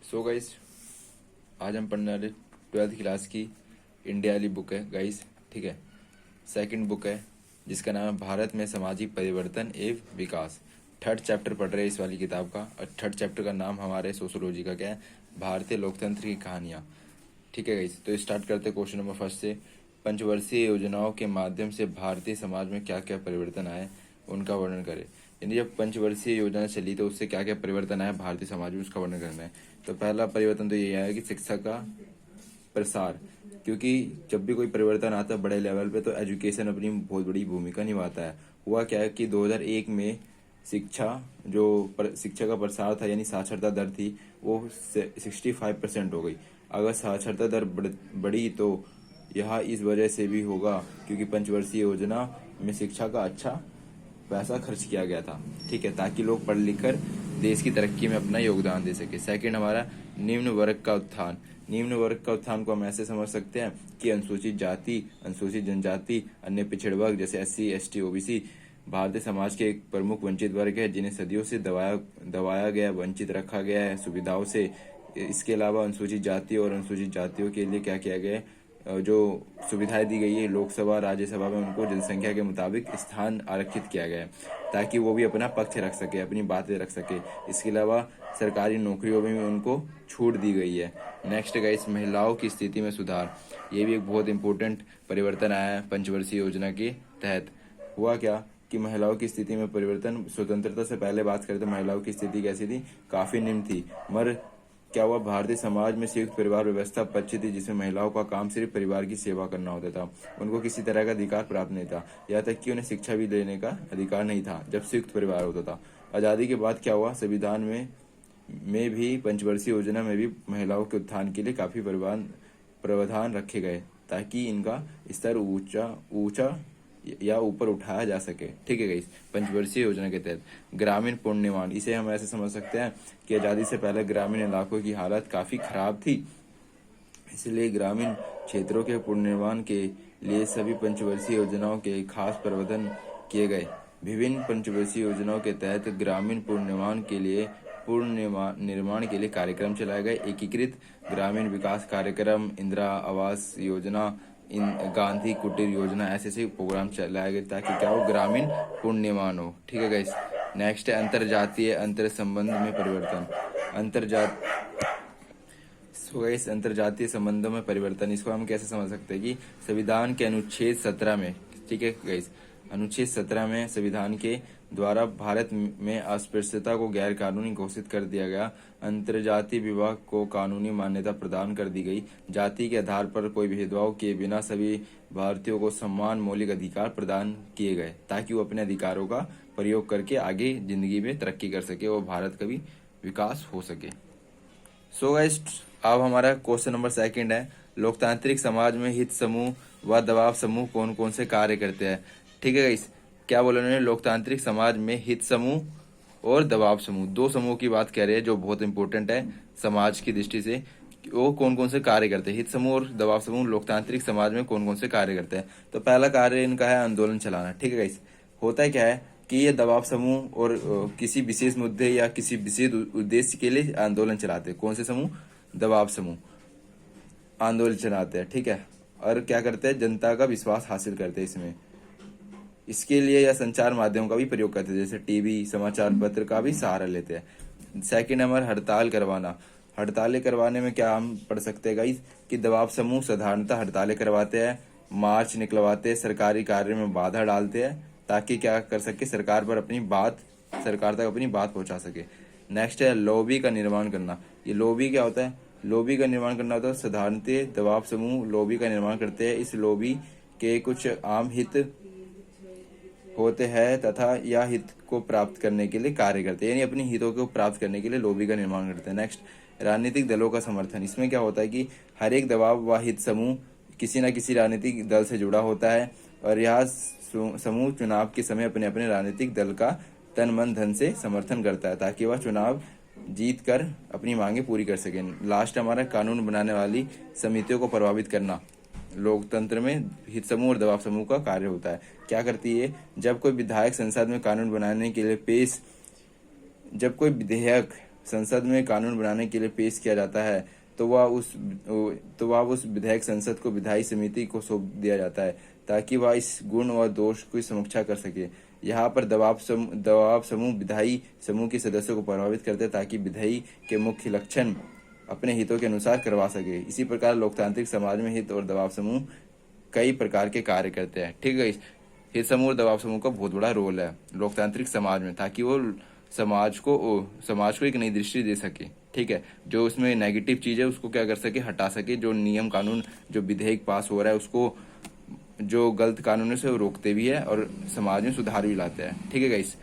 So guys, आज हम पढ़ने वाले 12th क्लास की इंडिया वाली बुक है गाइस। ठीक है, सेकंड बुक है जिसका नाम है भारत में सामाजिक परिवर्तन एवं विकास। थर्ड चैप्टर पढ़ रहे हैं इस वाली किताब का, और थर्ड चैप्टर का नाम हमारे सोशोलॉजी का क्या है, भारतीय लोकतंत्र की कहानियाँ। ठीक है गाइस, तो स्टार्ट करते हैं क्वेश्चन नंबर फर्स्ट से। पंचवर्षीय योजनाओं के माध्यम से भारतीय समाज में क्या क्या परिवर्तन आए, उनका वर्णन करें। यानी जब पंचवर्षीय योजना चली तो उससे क्या क्या परिवर्तन आया भारतीय समाज में, उसका वर्णन करना है। तो पहला परिवर्तन तो ये आया कि शिक्षा का प्रसार, क्योंकि जब भी कोई परिवर्तन आता है बड़े लेवल पे तो एजुकेशन अपनी बहुत बड़ी भूमिका निभाता है। हुआ क्या है कि 2001 में शिक्षा का प्रसार था, यानी साक्षरता दर थी वो 65% हो गई। अगर साक्षरता दर बढ़ी तो यह इस वजह से भी होगा क्योंकि पंचवर्षीय योजना में शिक्षा का अच्छा पैसा खर्च किया गया था। ठीक है, ताकि लोग पढ़ लिख कर देश की तरक्की में अपना योगदान दे सके। सेकंड हमारा निम्न वर्ग का उत्थान। निम्न वर्ग का उत्थान को हम ऐसे समझ सकते हैं कि अनुसूचित जाति, अनुसूचित जनजाति, अन्य पिछड़े वर्ग जैसे SC ST OBC Bharatiya Samaj के एक प्रमुख वंचित वर्ग है जिन्हें सदियों से दबाया गया, वंचित रखा गया है सुविधाओं से। इसके अलावा अनुसूचित जाति और अनुसूचित जातियों के लिए क्या किया गया है, जो सुविधाएं दी गई है लोकसभा राज्यसभा में उनको जनसंख्या के मुताबिक स्थान आरक्षित किया गया है ताकि वो भी अपना पक्ष रख सके, अपनी बातें रख सके। इसके अलावा सरकारी नौकरियों में भी उनको छूट दी गई है। नेक्स्ट गाइस, महिलाओं की स्थिति में सुधार। ये भी एक बहुत इंपॉर्टेंट परिवर्तन आया है पंचवर्षीय योजना के तहत। हुआ क्या कि महिलाओं की स्थिति में परिवर्तन, स्वतंत्रता से पहले बात करें तो महिलाओं की स्थिति कैसी थी, काफी निम्न थी। मगर क्या हुआ, भारतीय समाज में संयुक्त परिवार व्यवस्था पच्ची थी जिसमें महिलाओं का काम सिर्फ परिवार की सेवा करना होता था। उनको किसी तरह का अधिकार प्राप्त नहीं था, यहाँ तक कि उन्हें शिक्षा भी लेने का अधिकार नहीं था जब संयुक्त परिवार होता था। आजादी के बाद क्या हुआ, संविधान में भी पंचवर्षीय योजना में भी महिलाओं के उत्थान के लिए काफी प्रावधान रखे गए ताकि इनका स्तर ऊंचा ऊंचा या ऊपर उठाया जा सके। ठीक है गाइस, पंचवर्षीय योजना के तहत ग्रामीण पुनर्निर्माण, इसे हम ऐसे समझ सकते हैं कि आजादी से पहले ग्रामीण इलाकों की हालत काफी खराब थी, इसलिए ग्रामीण क्षेत्रों के पुनर्निर्माण के लिए सभी पंचवर्षीय योजनाओं के खास प्रावधान किए गए। विभिन्न पंचवर्षीय योजनाओं के तहत ग्रामीण निर्माण के लिए कार्यक्रम चलाए गए। एकीकृत ग्रामीण विकास कार्यक्रम, इंदिरा आवास योजना, गांधी कुटीर योजना, ऐसे प्रोग्राम चलाए गए ताकि क्या हो, ग्रामीण पुनर्निर्माण हो। ठीक है गाइस, नेक्स्ट है अंतरजातीय अंतर संबंध में परिवर्तन। अंतरजातीय संबंधों में परिवर्तन, इसको हम कैसे समझ सकते हैं कि संविधान के अनुच्छेद 17 में, ठीक है गाइस, अनुच्छेद 17 में संविधान के द्वारा भारत में अस्पृश्यता को गैर कानूनी घोषित कर दिया गया। अंतरजातीय विवाह को कानूनी मान्यता प्रदान कर दी गई। जाति के आधार पर कोई भेदभाव किए बिना सभी भारतीयों को समान मौलिक अधिकार प्रदान किए गए ताकि वो अपने अधिकारों का प्रयोग करके आगे जिंदगी में तरक्की कर सके और भारत का भी विकास हो सके। सो गाइस, अब हमारा क्वेश्चन नंबर सेकंड है, लोकतांत्रिक समाज में हित समूह व दबाव समूह कौन कौन से कार्य करते हैं। ठीक है गाइस, क्या बोला उन्होंने, लोकतांत्रिक समाज में हित समूह और दबाव समूह, दो समूह की बात कह रहे हैं जो बहुत इंपॉर्टेंट है समाज की दृष्टि से। वो कौन कौन से कार्य करते हैं, हित समूह और दबाव समूह लोकतांत्रिक समाज में कौन कौन से कार्य करते हैं। तो पहला कार्य इनका है आंदोलन चलाना। ठीक है गाइस, होता है क्या है कि ये दबाव समूह और किसी विशेष मुद्दे या किसी विशेष उद्देश्य के लिए आंदोलन चलाते हैं। कौन से समूह, दबाव समूह आंदोलन चलाते हैं। ठीक है, और क्या करते हैं, जनता का विश्वास हासिल करते हैं इसमें। इसके लिए या संचार माध्यम का भी प्रयोग करते हैं, जैसे टीवी, समाचार पत्र का भी सहारा लेते हैं। सेकंड नंबर, हड़ताल करवाना। हड़तालें करवाने में क्या हम पढ़ सकते हैं गाइस कि दबाव समूह साधारणतः हड़तालें करवाते हैं, मार्च निकलवाते हैं, सरकारी कार्य में बाधा डालते हैं ताकि क्या कर सके, सरकार तक अपनी बात पहुंचा सके। नेक्स्ट है लॉबी का निर्माण करना। ये लॉबी क्या होता है, लॉबी का निर्माण करना होता है, साधारणतः दबाव समूह लॉबी का निर्माण करते हैं। इस लॉबी के कुछ आम हित होते हैं तथा यह हित को प्राप्त करने के लिए कार्य करते हैं, यानी अपने हितों को प्राप्त करने के लिए लॉबी का निर्माण करते हैं। नेक्स्ट, राजनीतिक दलों का समर्थन। इसमें क्या होता है कि हर एक दबाव व हित समूह किसी न किसी राजनीतिक दल से जुड़ा होता है और यह समूह चुनाव के समय अपने अपने राजनीतिक दल का तन मन धन से समर्थन करता है ताकि वह चुनाव जीत कर अपनी मांगे पूरी कर सके। लास्ट हमारा कानून बनाने वाली समितियों को प्रभावित करना। लोकतंत्र में हित समूह और दबाव समूह का कार्य होता है। क्या करती है, जब कोई विधायक संसद में कानून बनाने के लिए जब कोई विधेयक संसद में कानून बनाने के लिए पेश किया जाता है तो वह उस विधेयक संसद को विधायी समिति को सौंप दिया जाता है ताकि वह इस गुण और दोष की समीक्षा कर सके। यहाँ पर दबाव समूह विधायी समूह के सदस्यों को प्रभावित करते हैं ताकि विधायी के मुख्य लक्षण अपने हितों के अनुसार करवा सके। इसी प्रकार लोकतांत्रिक समाज में हित और दबाव समूह कई प्रकार के कार्य करते हैं। ठीक है, हित समूह और दबाव समूह का बहुत बड़ा रोल है लोकतांत्रिक समाज में, ताकि वो समाज को एक नई दृष्टि दे सके। ठीक है, जो उसमें नेगेटिव चीज है उसको क्या कर सके, हटा सके। जो नियम कानून जो विधेयक पास हो रहा है उसको, जो गलत कानून है उसे रोकते भी है और समाज में सुधार भी लाते हैं। ठीक है गाइस।